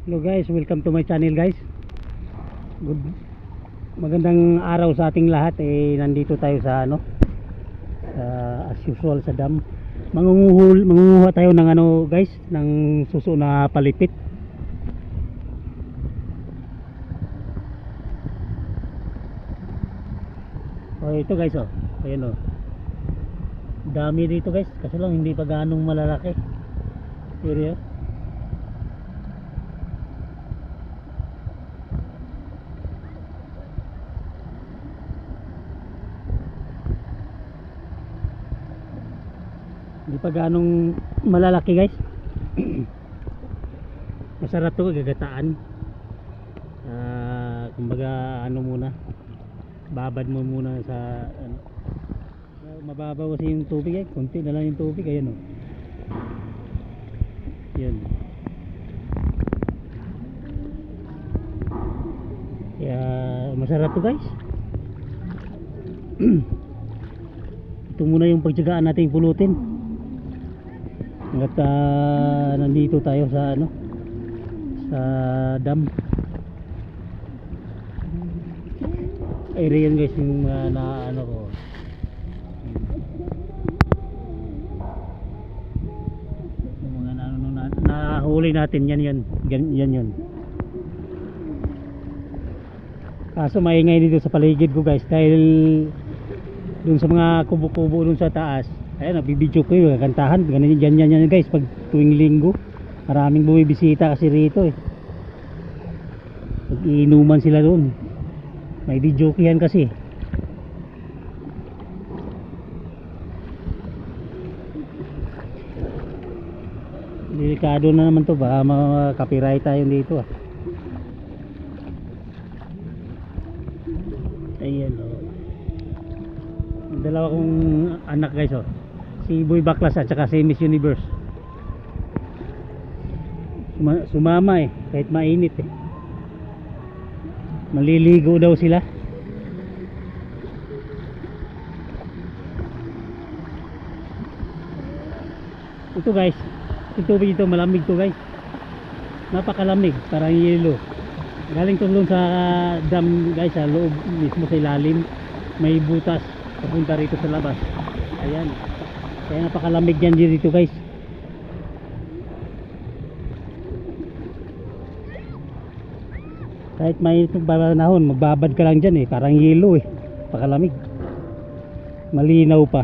Hello guys, welcome to my channel guys. Good, magandang araw sa ating lahat. Nandito tayo sa as usual sa dam. Mangunguha tayo ng guys, ng suso na palipit. Ito guys ayan dami dito guys, kasi lang hindi pa ganong malalaki. Area. Hindi pa ganong malalaki guys. Masarap to gagataan. Kumbaga muna, babad mo muna sa mababaw kasi yung tubig konti na lang yung tubig. Ayan yan. Kaya masarap to guys. Ito muna yung pagtiyagaan natin pulutin hanggat nandito tayo sa sa dam. Area yan guys, yung ko yung mga nahuli natin yan yun. Kaso maingay dito sa paligid ko guys, dahil dun sa mga kubo-kubo dun sa taas. Ayan, nagbibidyo ko yung kantahan ganyan guys. Pag tuwing linggo maraming bumibisita kasi rito mag-iinuman sila dun, may videokihan kasi. Delikado na naman to, baka ma-copyright tayo dito Ayan dalawa kong anak guys si Boy Baklas at saka si Miss Universe. Sumama kahit mainit maliligo daw sila. Ito guys, yung tubig ito malamig to guys, napakalamig, parang yelo. Galing to doon sa dam guys, sa loob mismo sa ilalim may butas papunta rito sa labas. Ayan, kaya napakalamig yan dito guys. Kahit may panahon magbabad ka lang dyan parang yelo pakalamig, malinaw pa.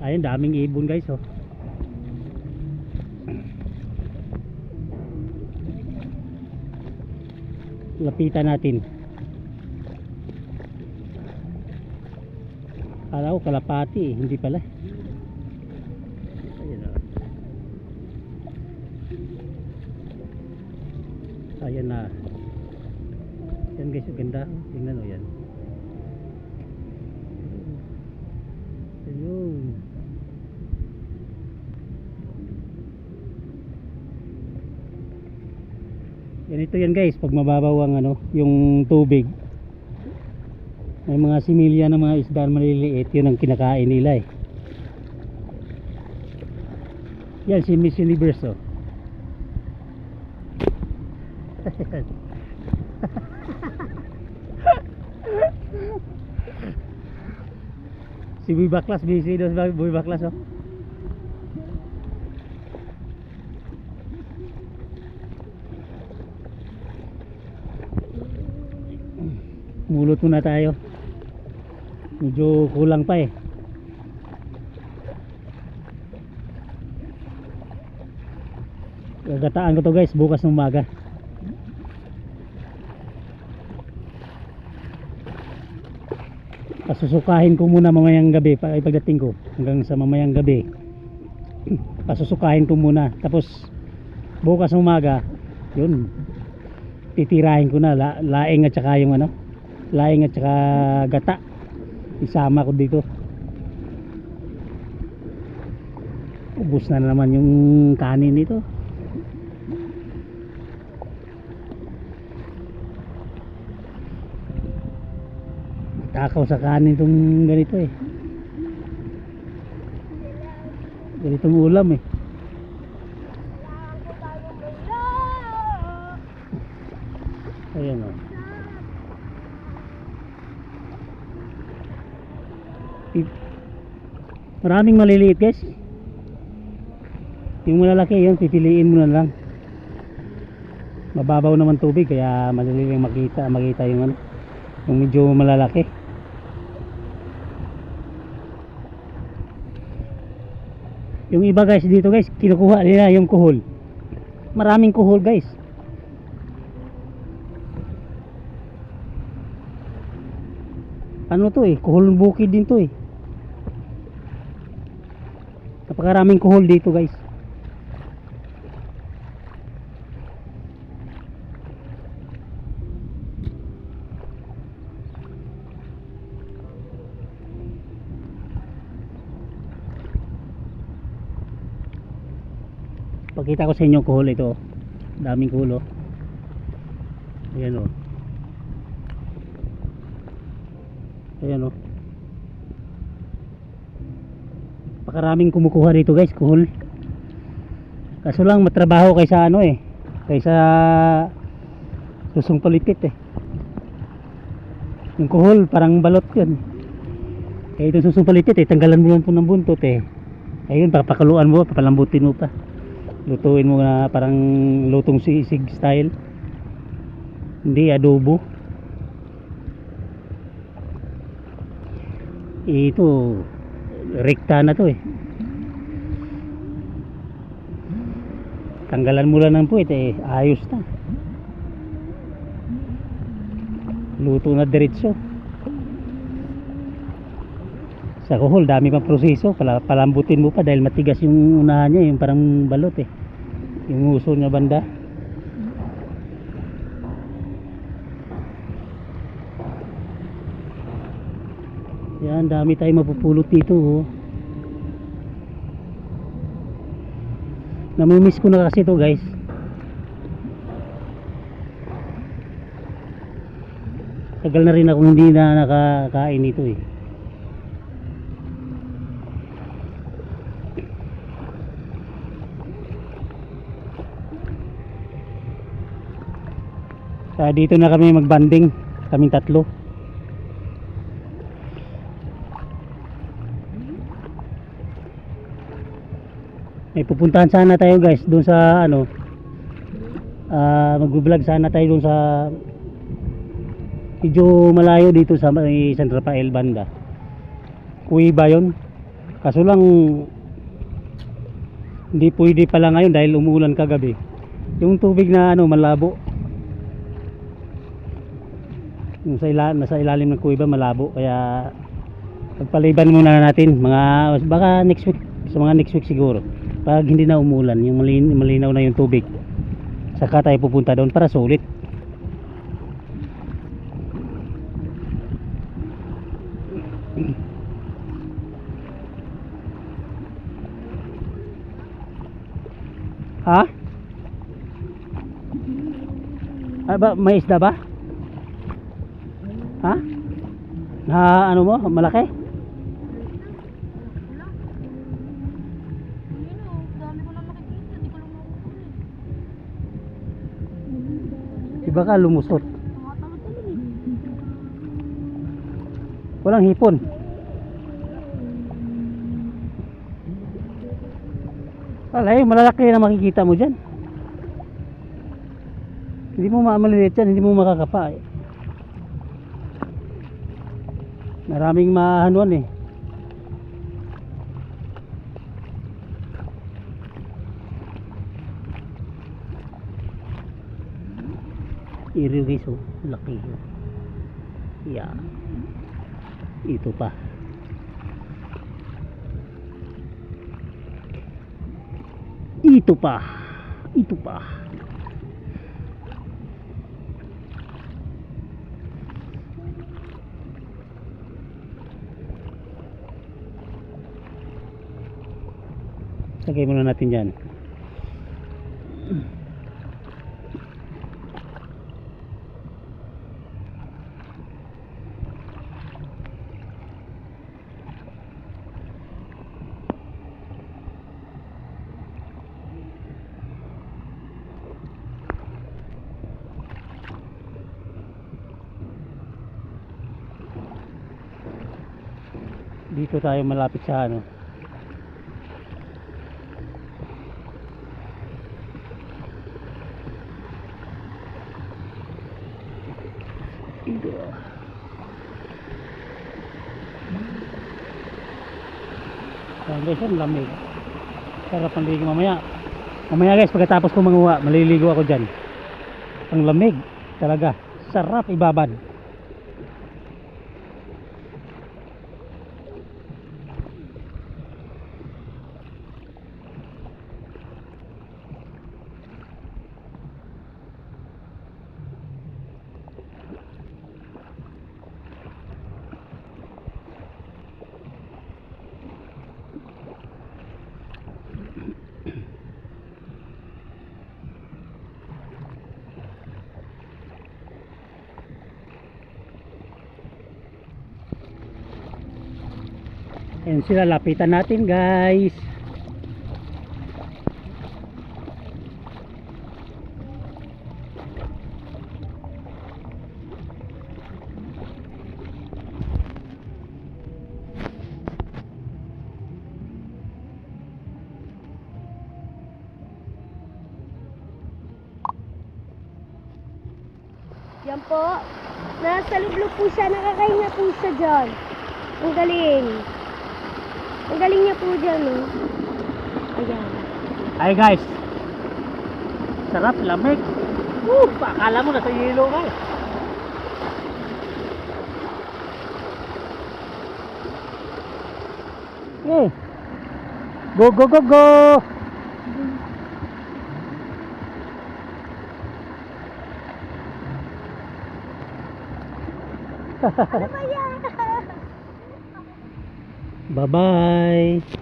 Ayun, daming ibon guys lapitan natin. Kala ko kalapati hindi pala. Ayan na. Yan guys, ganda. Tingnan yan. Ayun. Ganito yan guys, pag mababaw ang yung tubig, may mga similya na mga isda maliliit, yun ang kinakain nila Yan si Miss Universe si Boy Baklas, busy daw si Boy Baklas mulot muna tayo, medyo kulang pa gagataan ko to guys bukas ng umaga. Pasusukahin ko muna mamayang gabi, pagdating ko hanggang sa mamayang gabi pasusukahin ko muna, tapos bukas ng umaga yun titirahin ko na laing at saka yung laing at saka gata isama ko dito. Ubus na naman yung kanin nito. takaw sa kanin itong ganito eh. Ganitong ulam eh. Ayan o. Maraming maliliit guys. Yung malalaki yun, pipiliin mo na lang. Mababaw naman tubig kaya madali lang makita yung ano, yung medyo malalaki. Yung iba guys dito guys, kinukuha nila yung kuhol. Maraming kuhol guys. Ano to eh, kuhol bukid din to eh. Napakaraming kuhol dito guys. Pakita ko sa inyo kuhol ito. Daming kuhol oh. Ayan oh. Ayan oh. Pakaraming kumukuha dito guys, kuhol. Kaso lang matrabaho kaysa ano eh, kaysa susong palipit eh. Yung kuhol parang balot yun. Eh itong susong palipit eh, tanggalan mo lang po ng buntot eh. Ayun, papakaluan mo, papalambutin mo pa. Lutuin mo na parang lutong sisig style. Hindi adobo. Ito rekta na to eh. Tanggalan mo lang ng puwet eh, ayos na. Luto na diretso. Sa kuhol dami pang proseso, palambutin mo pa dahil matigas yung unahan niya, yung parang balot eh, yung uso niya banda. Yan, dami tayong mapupulot dito oh. Namimiss ko na kasi ito guys. Tagal na rin ako hindi na nakakain ito eh. Dito na kami magbanding, kaming tatlo. May pupuntahan sana tayo guys doon sa ano, mag-vlog sana tayo doon sa medyo malayo dito sa San Rafael banda. Kuiba yun. Kaso lang hindi pwede pala ngayon dahil umuulan kagabi. Yung tubig na ano malabo. Yung nasa ilalim ng kuiba malabo, kaya pagpaliban muna natin mga baka next week, sa mga next week siguro. Pag hindi na umulan, yung malinaw na yung tubig, saka tayo pupunta doon para sulit. Ha? Ba, may isda ba? Ha? Na ano mo? Malaki? Iba ka lumusot. Walang hipon. Alay, malalaki na makikita mo dyan. Hindi mo maliliit yan, hindi mo makakapa eh. Maraming mahanuan eh. Iriw guys oh, laki oh. Yeah. Ito pa. Ito pa. Ito pa. Lagay muna natin dyan. Dito tayo malapit sa ano. Ayan guys, ang lamig. Sarap ang ligo mamaya. Mamaya guys, pagkatapos ko manguha, maliligo ako dyan. Ang lamig talaga. Sarap ibabad. Ayan sila, lapitan natin guys. Yan po. Nasa lublog po siya. Nakakahinga po siya dyan. Ang galing. Ang galing niya po dyan, oh. Ayan. Ay guys. Sarap, lamig. Akala mo nasa yelo ka. Okay. Go, go, go, go. Ano ba yan? Bye-bye.